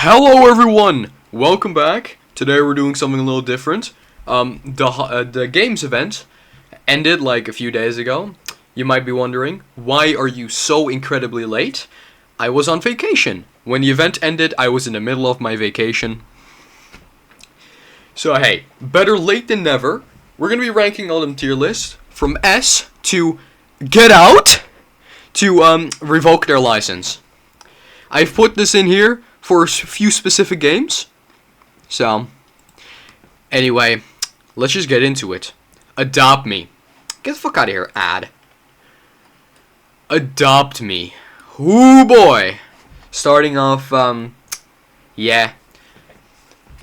Hello everyone! Welcome back. Today we're doing something a little different. The games event ended like a few days ago. You might be wondering, why are you so incredibly late? I was on vacation. When the event ended, I was in the middle of my vacation. So hey, better late than never. We're gonna be ranking all them tier lists from S to get out to revoke their license. I've put this in here for a few specific games. So, anyway, let's just get into it. Adopt Me. Get the fuck out of here, ad. Adopt Me. Ooh boy. Starting off, yeah.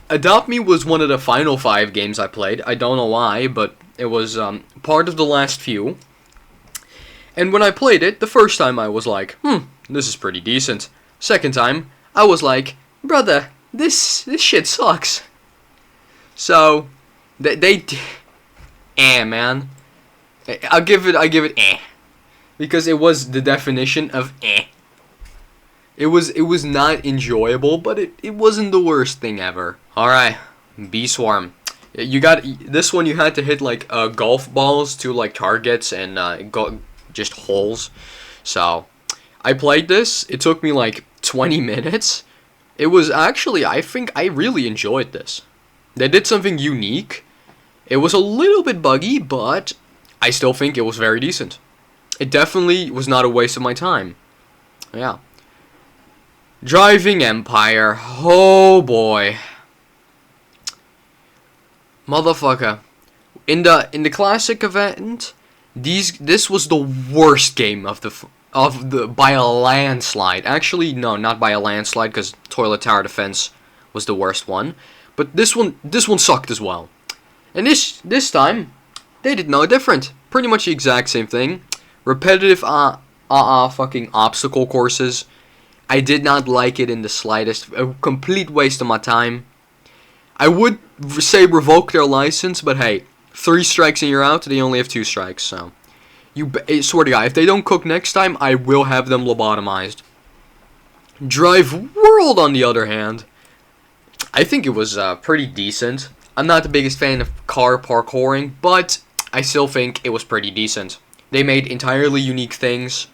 Adopt Me was one of the final 5 games I played. I don't know why, but it was part of the last few. And when I played it, the first time I was like, this is pretty decent. Second time, I was like, brother, this shit sucks. So, man. I give it because it was the definition of It was not enjoyable, but it wasn't the worst thing ever. All right, Bee Swarm. You got this one. You had to hit like golf balls to like targets and just holes. So, I played this. It took me like 20 minutes. It was actually, I think I really enjoyed this. They did something unique. It was a little bit buggy, but I still think it was very decent. It definitely was not a waste of my time. Yeah. Driving Empire. Oh boy. Motherfucker. In the classic event, this was the worst game of the by a landslide. Actually, no, not by a landslide, because Toilet Tower Defense was the worst one. But this one sucked as well. And this time, they did no different. Pretty much the exact same thing. Repetitive fucking obstacle courses. I did not like it in the slightest. A complete waste of my time. I would say revoke their license, but hey, 3 strikes and you're out. They only have 2 strikes, so. Swear to God, if they don't cook next time, I will have them lobotomized. Drive World, on the other hand, I think it was pretty decent. I'm not the biggest fan of car parkouring, but I still think it was pretty decent. They made entirely unique things.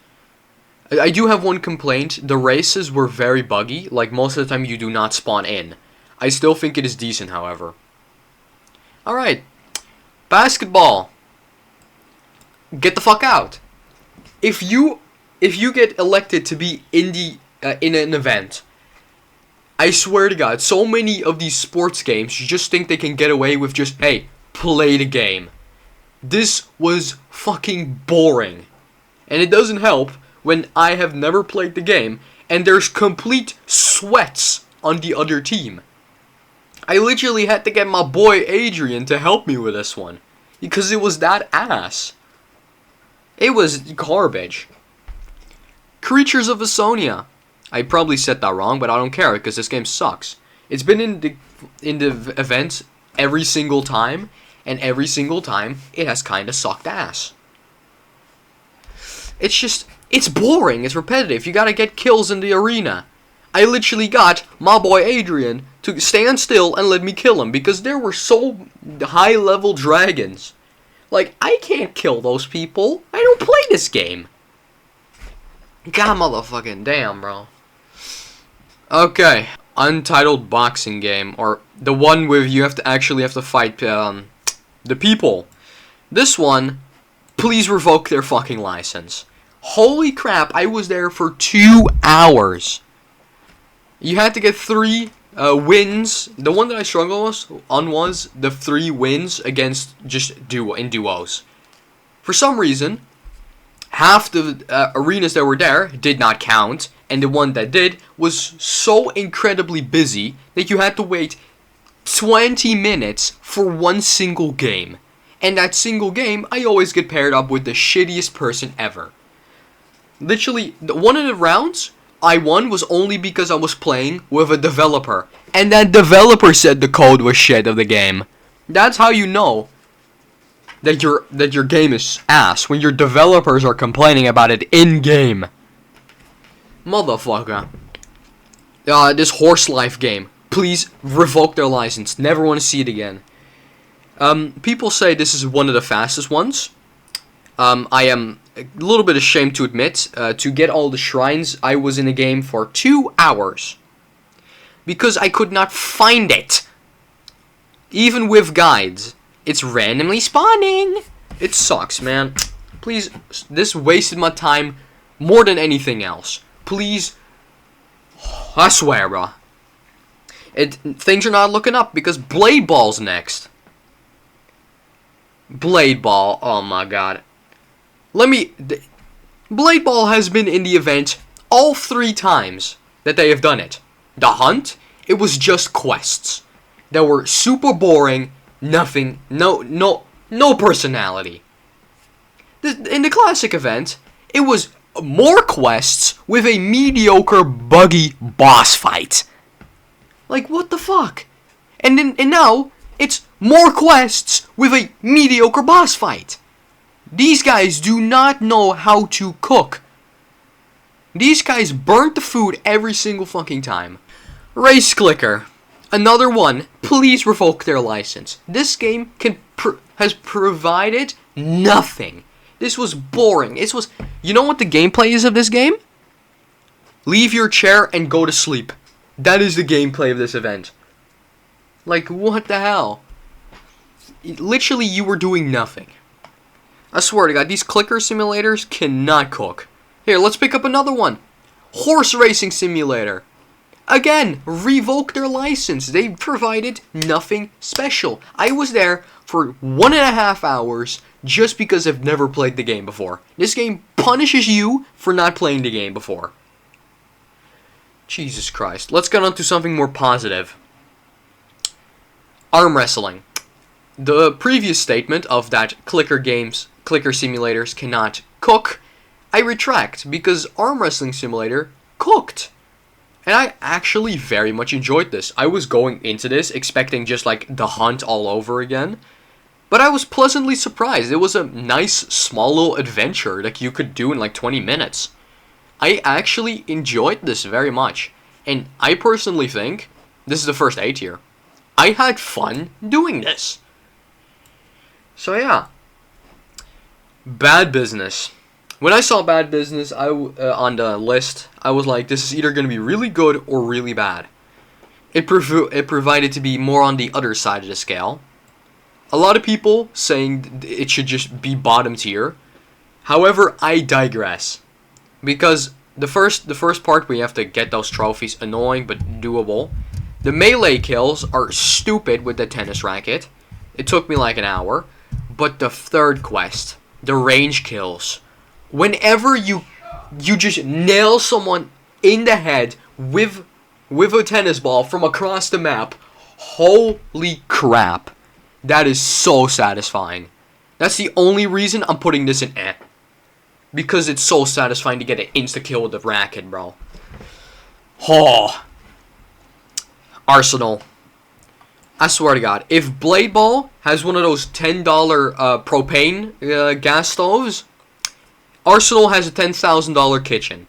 I do have one complaint. The races were very buggy. Like, most of the time you do not spawn in. I still think it is decent, however. Alright. Basketball. Get the fuck out. If you get elected to be in an event, I swear to God, so many of these sports games you just think they can get away with just, hey, play the game. This was fucking boring. And it doesn't help when I have never played the game and there's complete sweats on the other team. I literally had to get my boy Adrian to help me with this one because it was that ass. It was garbage. Creatures of Esonia. I probably said that wrong, but I don't care because this game sucks. It's been in the event every single time, and every single time it has kind of sucked ass. It's boring. It's repetitive. You gotta get kills in the arena. I literally got my boy Adrian to stand still and let me kill him because there were so high level dragons. Like, I can't kill those people. I don't play this game. God motherfucking damn, bro. Okay. Untitled boxing game. Or the one where you have to fight the people. This one, please revoke their fucking license. Holy crap, I was there for 2 hours. You had to get 3 wins. The one that I struggled on was the 3 wins against just duos. For some reason, half the arenas that were there did not count, and the one that did was so incredibly busy that you had to wait 20 minutes for one single game. And that single game, I always get paired up with the shittiest person ever. Literally, one of the rounds I won was only because I was playing with a developer. And that developer said the code was shit of the game. That's how you know that your game is ass, when your developers are complaining about it in-game. Motherfucker. This horse life game. Please revoke their license. Never want to see it again. People say this is one of the fastest ones. I am a little bit ashamed to admit, to get all the shrines, I was in the game for 2 hours. Because I could not find it. Even with guides. It's randomly spawning. It sucks, man. Please, this wasted my time more than anything else. Please, I swear, bro. Things are not looking up because Blade Ball's next. Blade Ball, oh my god. Blade Ball has been in the event all 3 times that they have done it. The hunt, it was just quests that were super boring, nothing, no personality. In the classic event, it was more quests with a mediocre, buggy boss fight. Like, what the fuck? And now, it's more quests with a mediocre boss fight. These guys do not know how to cook. These guys burnt the food every single fucking time. Race Clicker. Another one. Please revoke their license. This game has provided nothing. This was boring. You know what the gameplay is of this game? Leave your chair and go to sleep. That is the gameplay of this event. Like, what the hell? Literally, you were doing nothing. I swear to God, these clicker simulators cannot cook. Here, let's pick up another one. Horse Racing Simulator. Again, revoke their license. They provided nothing special. I was there for 1.5 hours just because I've never played the game before. This game punishes you for not playing the game before. Jesus Christ. Let's get on to something more positive. Arm wrestling. The previous statement of that clicker simulators cannot cook, I retract, because Arm Wrestling Simulator cooked. And I actually very much enjoyed this. I was going into this expecting just like the hunt all over again. But I was pleasantly surprised. It was a nice small little adventure that you could do in like 20 minutes. I actually enjoyed this very much. And I personally think, this is the first A tier, I had fun doing this. So yeah. Bad Business. When I saw Bad Business on the list, I was like, this is either going to be really good or really bad. It provided to be more on the other side of the scale. A lot of people saying it should just be bottom tier. However, I digress. Because the first part where you have to get those trophies, annoying but doable. The melee kills are stupid with the tennis racket. It took me like an hour. But the third quest, the range kills. Whenever you just nail someone in the head with a tennis ball from across the map, holy crap. That is so satisfying. That's the only reason I'm putting this in eh. Because it's so satisfying to get an insta-kill with the racket, bro. Oh. Arsenal. I swear to God, if Blade Ball has one of those $10 propane gas stoves, Arsenal has a $10,000 kitchen.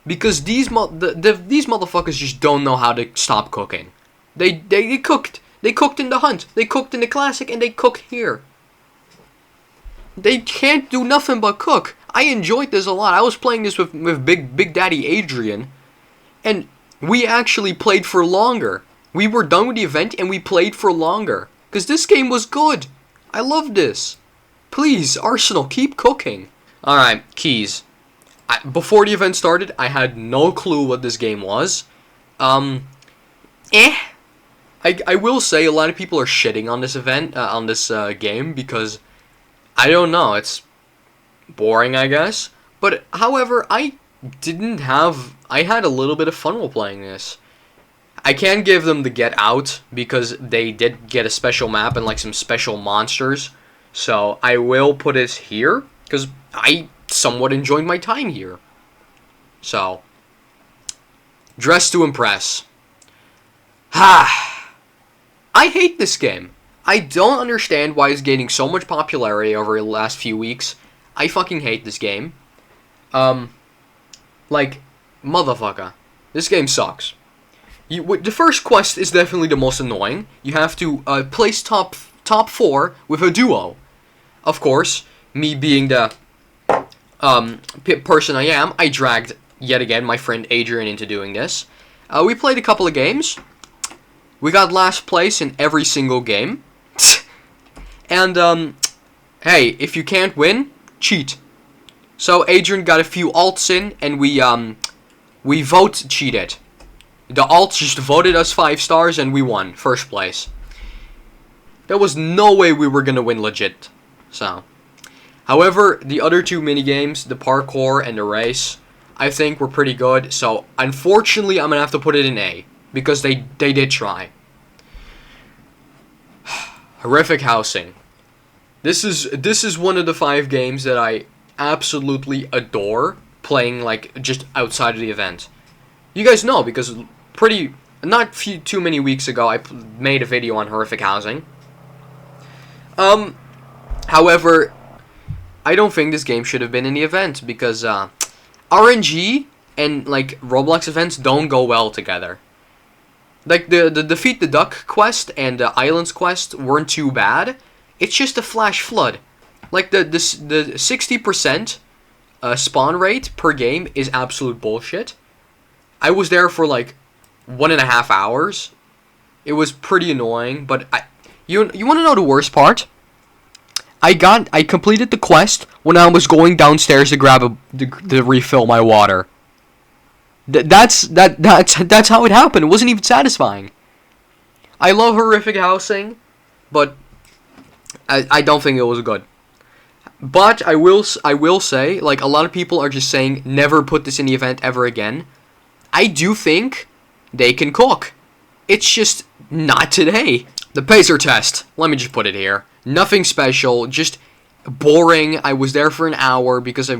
Because these motherfuckers just don't know how to stop cooking. They cooked. They cooked in the hunt. They cooked in the classic, and they cook here. They can't do nothing but cook. I enjoyed this a lot. I was playing this with Big Daddy Adrian, and we actually played for longer. We were done with the event, and we played for longer. Because this game was good. I love this. Please, Arsenal, keep cooking. Alright, keys. Before the event started, I had no clue what this game was. I will say a lot of people are shitting on this event, on this game, because, I don't know, it's boring, I guess. But, however, I had a little bit of fun while playing this. I can't give them the Get Out, because they did get a special map and, like, some special monsters. So, I will put it here, because I somewhat enjoyed my time here. So, Dress to Impress. I hate this game. I don't understand why it's gaining so much popularity over the last few weeks. I fucking hate this game. Like, motherfucker. This game sucks. The first quest is definitely the most annoying. You have to place top 4 with a duo. Of course, me being the person I am, I dragged yet again my friend Adrian into doing this. We played a couple of games. We got last place in every single game. And hey, if you can't win, cheat. So Adrian got a few alts in, and we vote cheated. The alts just voted us 5 stars, and we won first place. There was no way we were gonna win legit. So, however, the other 2 minigames, the parkour and the race, I think were pretty good. So, unfortunately, I'm gonna have to put it in A because they did try. Horrific housing. This is one of the 5 games that I absolutely adore playing, like, just outside of the event. You guys know because too many weeks ago I made a video on horrific housing. However, I don't think this game should have been in the event because RNG and like Roblox events don't go well together. Like the defeat the duck quest and the islands quest weren't too bad. It's just a flash flood. Like the 60% spawn rate per game is absolute bullshit. I was there for like 1.5 hours. It was pretty annoying, but you want to know the worst part? I completed the quest when I was going downstairs to grab to refill my water. That's how it happened. It wasn't even satisfying. I love horrific housing, but I don't think it was good. But I will say, like, a lot of people are just saying never put this in the event ever again. I do think they can cook. It's just not today. The pacer test. Let me just put it here. Nothing special, just boring. I was there for an hour because I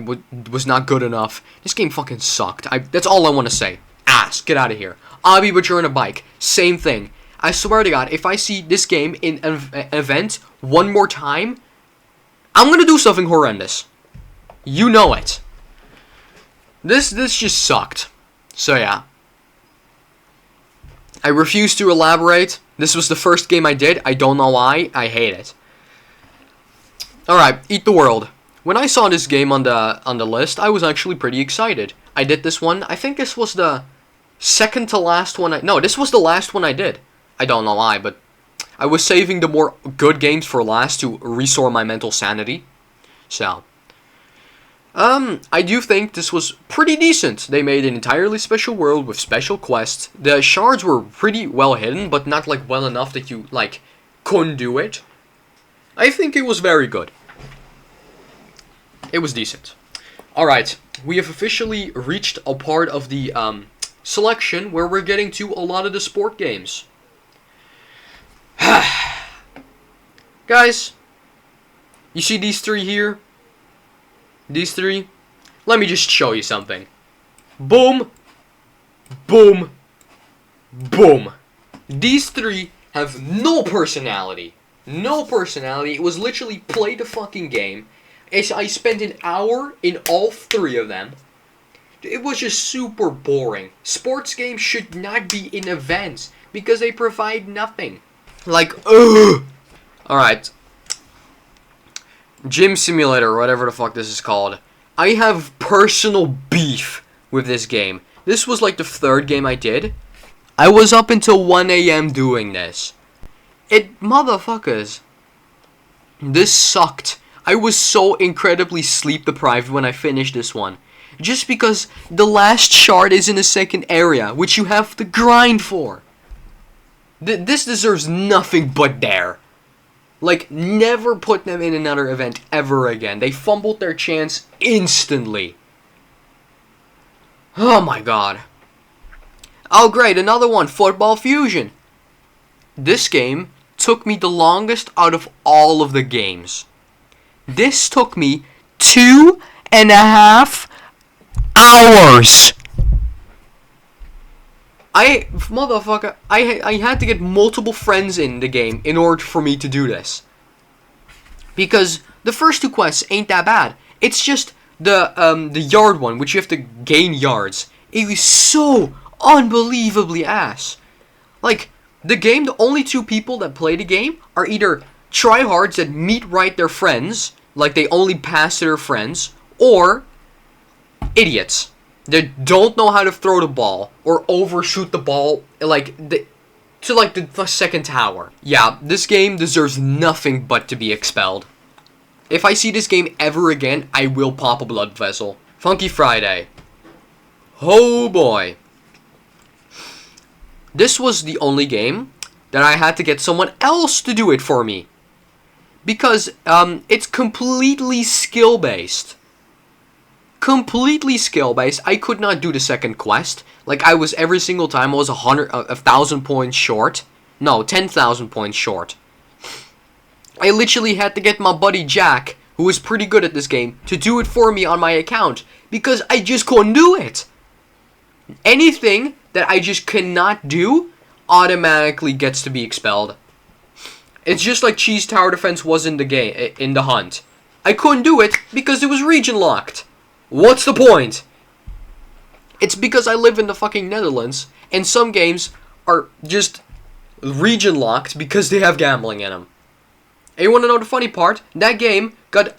was not good enough. This game fucking sucked. That's all I want to say. Ass, get out of here. Obby, but you're on a bike. Same thing. I swear to God, if I see this game in an event one more time, I'm gonna do something horrendous. You know it. This just sucked. So yeah. I refuse to elaborate. This was the first game I did. I don't know why. I hate it. Alright, Eat the World. When I saw this game on the list, I was actually pretty excited. I did this one. I think this was the second to last one. No, this was the last one I did. I don't know why, but I was saving the more good games for last to restore my mental sanity. So, I do think this was pretty decent. They made an entirely special world with special quests. The shards were pretty well hidden, but not like well enough that you like couldn't do it. I think it was very good. It was decent. Alright, we have officially reached a part of the selection where we're getting to a lot of the sport games. Guys, you see these 3 here? These 3? Let me just show you something. Boom, boom, boom. These 3 have no personality. No personality. It was literally play the fucking game. I spent an hour in all 3 of them. It was just super boring. Sports games should not be in events because they provide nothing. Like, ugh. Alright. Gym Simulator, whatever the fuck this is called. I have personal beef with this game. This was like the 3rd game I did. I was up until 1 AM doing this. Motherfuckers. This sucked. I was so incredibly sleep deprived when I finished this one. Just because the last shard is in a second area, which you have to grind for. This deserves nothing but there. Like, never put them in another event ever again. They fumbled their chance instantly. Oh my god. Oh great, another one, Football Fusion. This game took me the longest out of all of the games. This took me 2.5 hours. Motherfucker, I had to get multiple friends in the game in order for me to do this. Because the first 2 quests ain't that bad. It's just the yard one, which you have to gain yards. It was so unbelievably ass. Like, the game, the only two people that play the game are either tryhards that meet right their friends, like they only pass to their friends, or idiots that don't know how to throw the ball or overshoot the ball to the second tower. Yeah, this game deserves nothing but to be expelled. If I see this game ever again, I will pop a blood vessel. Funky Friday. Oh boy. This was the only game that I had to get someone else to do it for me. Because it's completely skill-based. Completely skill-based. I could not do the second quest. Like, I was every single time I was 1,000 points short. No, 10,000 points short. I literally had to get my buddy Jack, who is pretty good at this game, to do it for me on my account. Because I just couldn't do it. Anything that I just cannot do automatically gets to be expelled. It's just like Cheese Tower Defense was in the game, in the hunt. I couldn't do it because it was region locked. What's the point? It's because I live in the fucking Netherlands, and some games are just region locked because they have gambling in them. And you want to know the funny part? That game got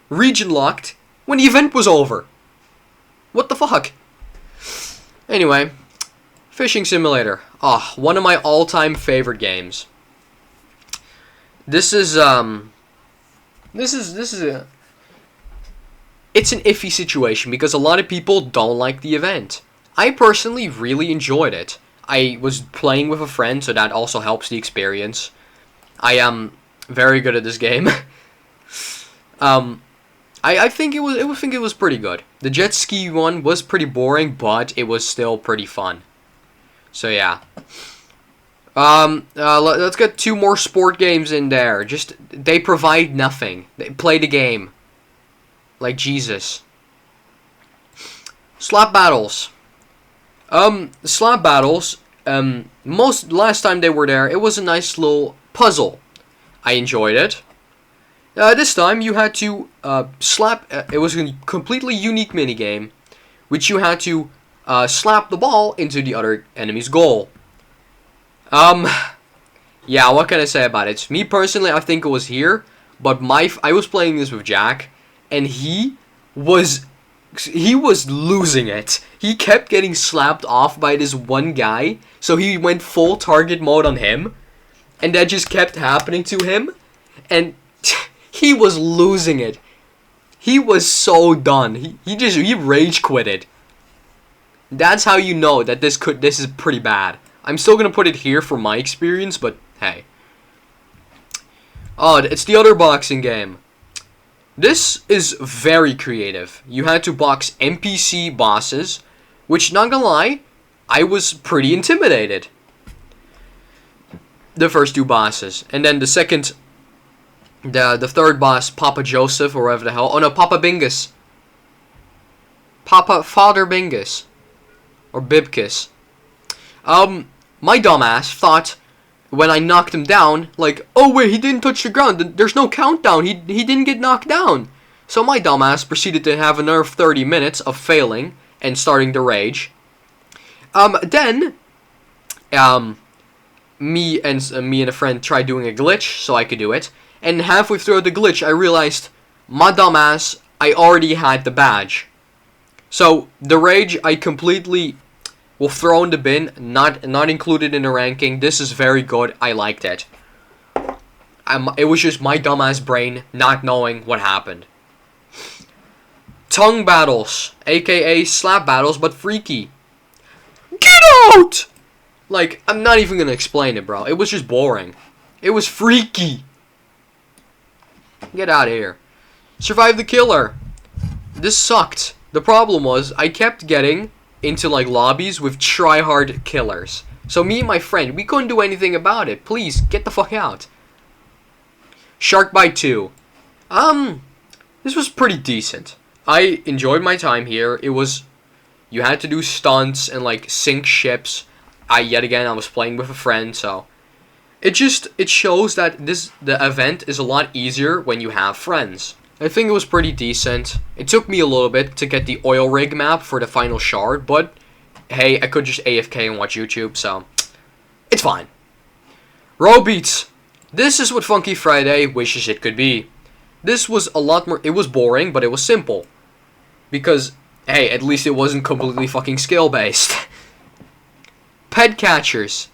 region locked when the event was over. What the fuck? Anyway, Fishing Simulator. Oh, one of my all-time favorite games. This is a... It's an iffy situation because a lot of people don't like the event. I personally really enjoyed it. I was playing with a friend, so that also helps the experience. I am very good at this game. I think it was pretty good. The jet ski one was pretty boring, but it was still pretty fun. So yeah. Let's get 2 more sport games in there. Just, they provide nothing. They play the game. Like Jesus. Slap battles. Slap battles. Last time they were there, it was a nice little puzzle. I enjoyed it. This time you had to slap. It was a completely unique minigame, which you had to slap the ball into the other enemy's goal. Yeah, what can I say about it? Me personally, I think it was here, but I was playing this with Jack, and he was losing it. He kept getting slapped off by this one guy, so he went full target mode on him, and that just kept happening to him, and he was losing it. He was so done. He rage quitted. That's how you know that this is pretty bad. I'm still gonna put it here for my experience, but hey. Oh, it's the other boxing game. This is very creative. You had to box NPC bosses, which, not gonna lie, I was pretty intimidated. The first 2 bosses, and then the third boss, Papa Joseph or whatever the hell. Oh no, Papa Bingus. Father Bingus, or Bibkus. My dumbass thought when I knocked him down, like, oh wait, he didn't touch the ground. There's no countdown. He didn't get knocked down. So my dumbass proceeded to have another 30 minutes of failing and starting to rage. Then, me and a friend tried doing a glitch so I could do it. And halfway through the glitch, I realized, my dumbass, I already had the badge. So the rage, I completely will throw in the bin, not included in the ranking. This is very good. I liked it. It was just my dumbass brain not knowing what happened. Tongue battles, aka slap battles, but freaky. Get out! Like, I'm not even gonna explain it, bro. It was just boring. It was freaky. Get out of here. Survive the Killer. This sucked. The problem was, I kept getting into like lobbies with try-hard killers. So me and my friend, we couldn't do anything about it. Please, get the fuck out. Shark Bite 2. This was pretty decent. I enjoyed my time here. It was, you had to do stunts and like sink ships. Yet again, I was playing with a friend, so it shows that the event is a lot easier when you have friends. I think it was pretty decent. It took me a little bit to get the oil rig map for the final shard, but hey, I could just AFK and watch YouTube, so fine. Row beats. This is what Funky Friday wishes it could be. This was a lot more... It was boring, but it was simple. Because, hey, at least it wasn't completely skill-based. Pet catchers.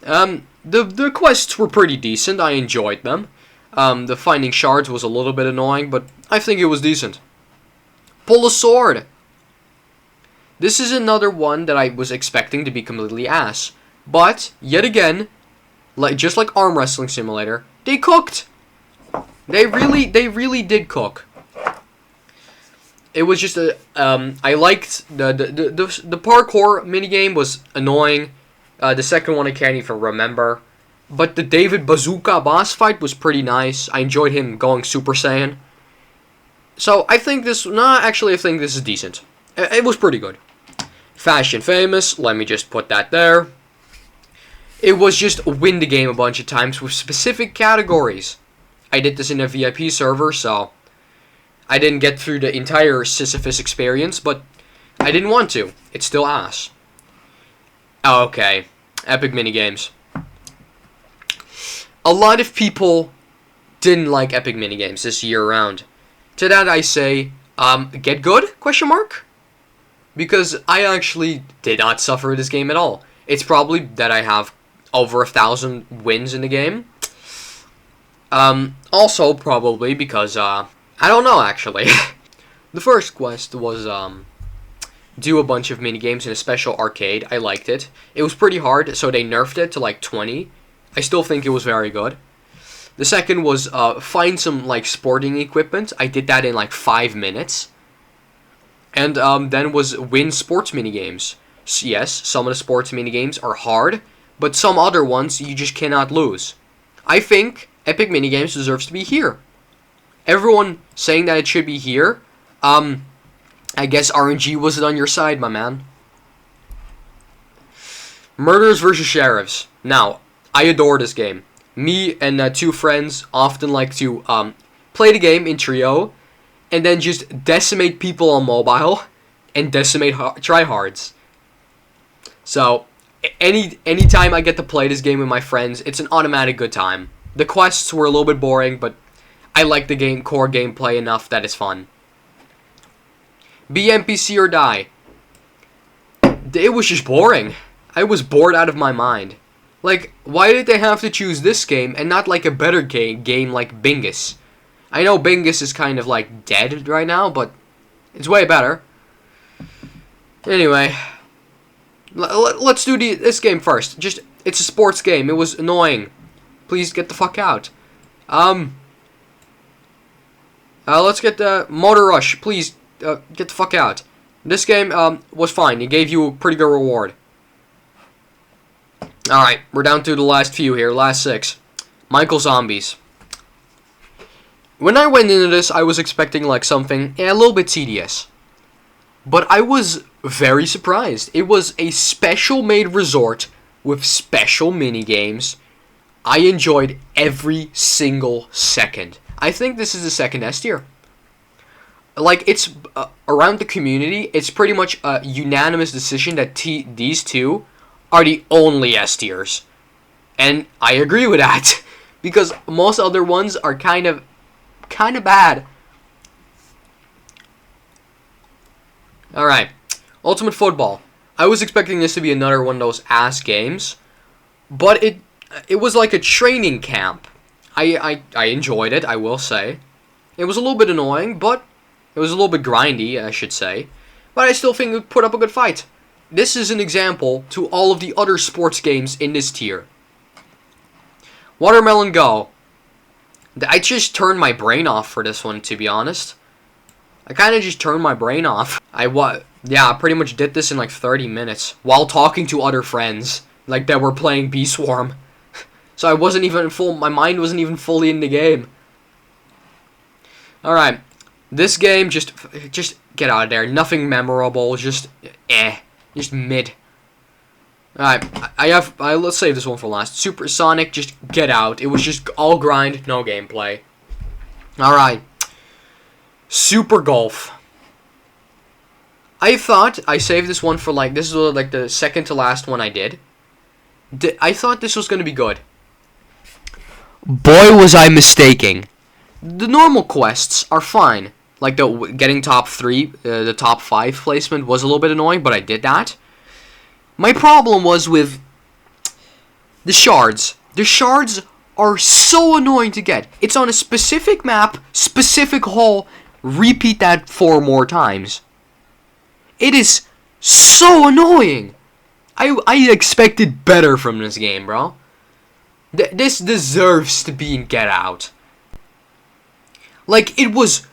The quests were pretty decent. I enjoyed them. The finding shards was a little bit annoying, but I think it was decent. Pull a sword. This is another one that I was expecting to be completely ass. But, yet again, just like Arm Wrestling Simulator, they cooked. They really did cook. It was just I liked the parkour minigame was annoying. The second one I can't even remember. But the David Bazooka boss fight was pretty nice. I enjoyed him going Super Saiyan. So I think this... Nah, actually I think this is decent. It was pretty good. Fast and Famous. Let me just put that there. It was just win the game a bunch of times with specific categories. I did this in a VIP server, so... I didn't get through the entire Sisyphus experience, but I didn't want to. It's still ass. Okay. Epic minigames. A lot of people didn't like epic minigames this year around. To that I say, get good? Question mark? Because I actually did not suffer this game at all. It's probably that I have over 1,000 wins in the game. Also probably because, I don't know actually. The first quest was, do a bunch of minigames in a special arcade. I liked it. It was pretty hard, so they nerfed it to like 20. I still think it was very good. The second was find some like sporting equipment. I did that in like 5 minutes. And then was win sports minigames. Yes, some of the sports minigames are hard, but some other ones you just cannot lose. I think Epic Minigames deserves to be here. Everyone saying that it should be here, I guess RNG wasn't on your side, my man. Murderers vs. Sheriffs. Now, I adore this game. Me and 2 friends often like to play the game in trio and then just decimate people on mobile and decimate tryhards. So, anytime I get to play this game with my friends, it's an automatic good time. The quests were a little bit boring, but I like the core gameplay enough that it's fun. Be NPC or die. It was just boring. I was bored out of my mind. Like, why did they have to choose this game and not like a better game like Bingus? I know Bingus is kind of like dead right now, but it's way better. Anyway, let's do this game first. It's a sports game. It was annoying. Please get the fuck out. Let's get the Motor Rush. Please, get the fuck out. This game, was fine. It gave you a pretty good reward. Alright, we're down to the last few here. Last 6. Michael Zombies. When I went into this, I was expecting like something a little bit tedious. But I was very surprised. It was a special-made resort with special minigames. I enjoyed every single second. I think this is the second S tier. Like, it's around the community, it's pretty much a unanimous decision that these two are the only S tiers. And I agree with that. Because most other ones are kind of bad. Alright. Ultimate Football. I was expecting this to be another one of those ass games. But it was like a training camp. I enjoyed it, I will say. It was a little bit annoying, but it was a little bit grindy, I should say. But I still think it put up a good fight. This is an example to all of the other sports games in this tier. Watermelon Go. I just turned my brain off for this one, to be honest. I kind of just turned my brain off. I pretty much did this in like 30 minutes while talking to other friends, like that were playing Bee Swarm. So I wasn't even my mind wasn't even fully in the game. Alright. This game, just get out of there. Nothing memorable, just mid. Alright, let's save this one for last. Supersonic, just get out. It was just all grind, no gameplay. Alright. Super Golf. I thought I saved this one for like, this is like the second to last one I did. I thought this was gonna be good. Boy, was I mistaken. The normal quests are fine. Like the getting top 3, the top 5 placement was a little bit annoying, but I did that. My problem was with the shards. The shards are so annoying to get. It's on a specific map, specific hole. Repeat that 4 more times. It is so annoying. I expected better from this game, bro. This deserves to be in Get Out. Like, it was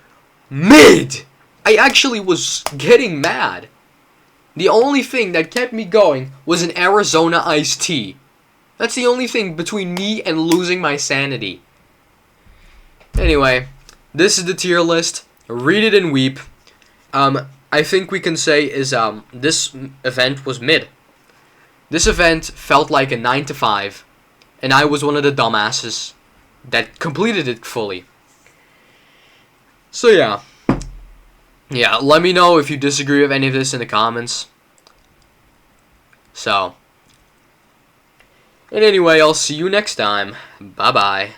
mid. I actually was getting mad. The only thing that kept me going was an Arizona iced tea. That's the only thing between me and losing my sanity. Anyway, this is the tier list. Read it and weep. I think we can say is this event was mid. This event felt like a 9 to 5, and I was one of the dumbasses that completed it fully. So yeah, let me know if you disagree with any of this in the comments. So, and anyway, I'll see you next time. Bye bye.